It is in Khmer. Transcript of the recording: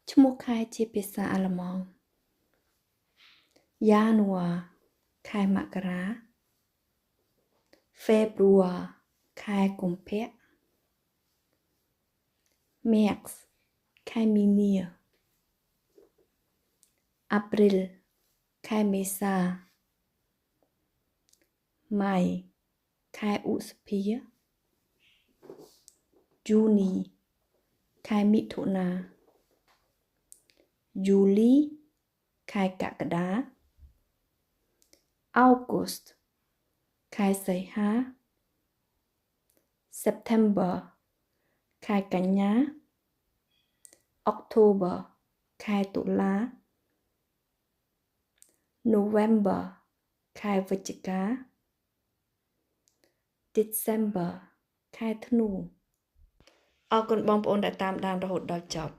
ឈ្មោះខែជាភាសាអាល្លឺម៉ង់ Januar ខែមករា Februar ខែកុម្ភៈ März ខែមីនា April ខែមេសា Mai ខែឧសភា Juni ខែមិថុនា July ខែកក្កដា August ខែសីហា September ខែកញ្ញា October ខែតុលា November ខែវិច្ឆិកា December ខែធ្នូអរគុណបងប្អូនដែលតាមដានរហូតដល់ចប់